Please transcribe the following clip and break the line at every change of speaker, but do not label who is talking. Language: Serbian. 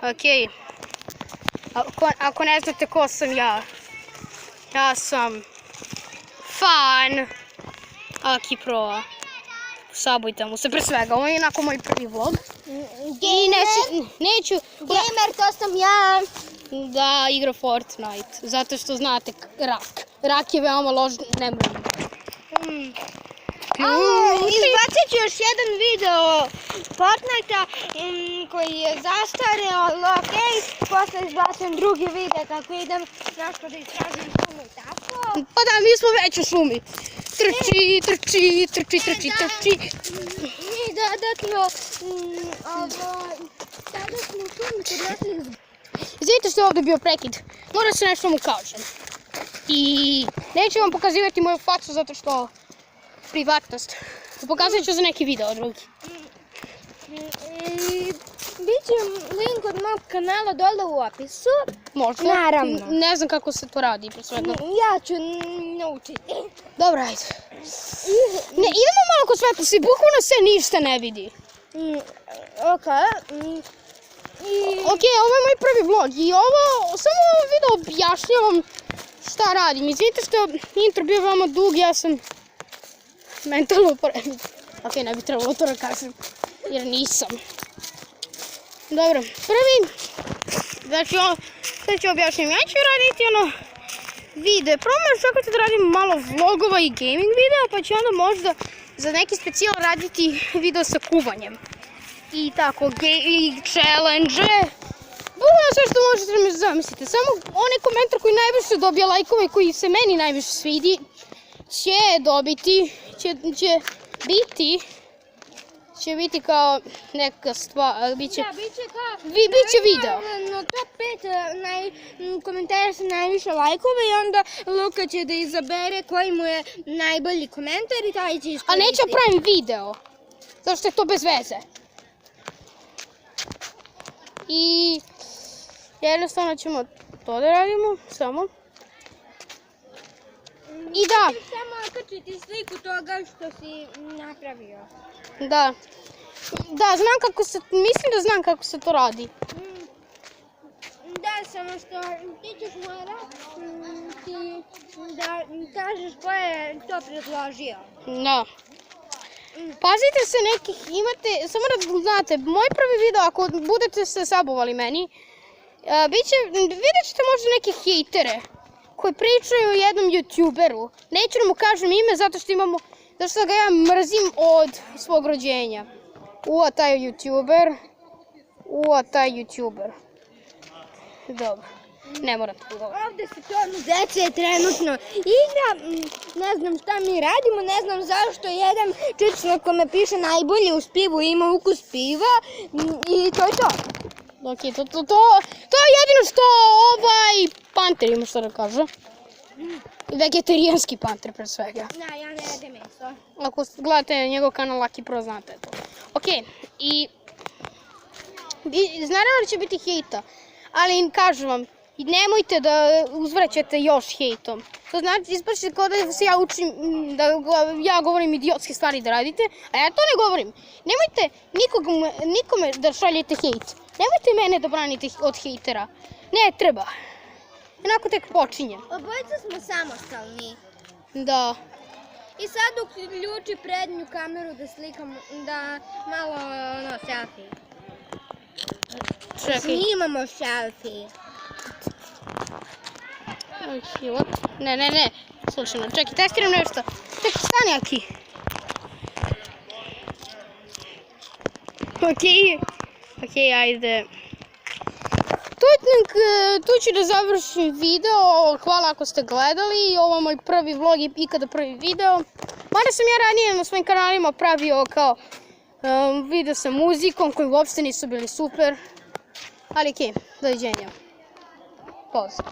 Ok. Ako ne znate ko sam ja sam fan Aki Proa. Sabujte mu se pre svega, ovo je onako moj prvi vlog. I neću...
Gamer, to sam ja.
Da igra Fortnite, zato što znate rak. Rak je veoma loš, ne moram.
Izbacit ću još jedan video Fortnite-a koji je zastareo, ali okej, posle izbacim drugi video kako idem nešto da istražim šumu i tako.
Pa da, mi smo već u šumi. Trči.
I dodatno, sada smo u šumi kod naših...
Izvinite što je ovdje bio prekid, moram se nešto mu kažem. I neću vam pokazivati moju facu zato što privatnost. Pokazat ću za neki video drugi.
Biće link od mog kanala dole u opisu.
Možda.
Naravno.
Ne znam kako se to radi.
Ja ću naučiti.
Dobro, ajde. Idemo malo kod svetlosti, bukvalno se ništa ne vidi. Ok, ovo je moj prvi vlog i ovo, samo ovo video objašnjavam šta radim. Izvinite što je intro bio veoma dug, ja sam mentalno poremećen. Ok, ne bi trebalo to da kažem, jer nisam. Dobro, prvi, znači sad ću objašnjam, ja ću raditi video. Prvo možda čekati da radim malo vlogova i gaming video, pa ću onda možda za neki specijal raditi video sa kuvanjem. I tako, i challenge. Bukvalno sve što možete da mi zamislite. Samo onaj komentar koji najviše dobija lajkova i koji se meni najviše svidi će dobiti, će biti kao neka stvar, biće video.
No top 5 komentara sa najviše lajkova i onda Luka će da izabere koji mu je najbolji komentar i taj će iskoristiti.
A neću pravim video, zato što je to bez veze. I jednostavno ćemo to da radimo, samo. I da.
Samo okačiti sliku toga što si napravio.
Da. Da, mislim da znam kako se to radi.
Da, samo što ti ćeš morati da kažeš ko je to predložio.
Da. Pazite se nekih, imate, samo da znate, moj prvi video, ako budete se sabovali meni, vidjet ćete možda neke hejtere koji pričaju o jednom youtuberu. Neću da mu kažem ime zato što ga ja mrzim od svog rođenja. Taj youtuber. Dobro, ne moram to govoriti.
Ovdje se torno dece trenutno igra, ne znam šta mi radimo, ne znam zašto jedan čičnik ko me piše najbolje uz pivu ima ukus piva i to je to.
Ok, to je jedino što panter ima što da kaže. Vegetarijanski panter pre svega.
Da, ja ne jedem meso.
Ako gledate njegov kanal Aki Pro, znate to. Ok, i naravno da će biti hejta, ali im kažem vam, nemojte da uzvraćate još hejtom. To znači, ispašće kao da se ja učim, da ja govorim idiotske stvari da radite, a ja to ne govorim. Nemojte nikome da šaljete hejt. Nemojte mene da branite od hejtera. Ne treba. Onako tek počinjem.
Obojica smo samostalni.
Da.
I sad uključi prednju kameru da slikam, da malo selfie.
Čekaj.
Snimamo selfie.
Ne, slučajno. Čekaj, testiram nešto. Čekaj, stani Aki. Ok, ajde. Tu ću da završim video, hvala ako ste gledali, ovo je moj prvi vlog i ikada prvi video. Mada sam ja ranije na svojim kanalima pravio kao video sa muzikom koji uopšte nisu bili super, ali ok, doviđenja. Pozdrav.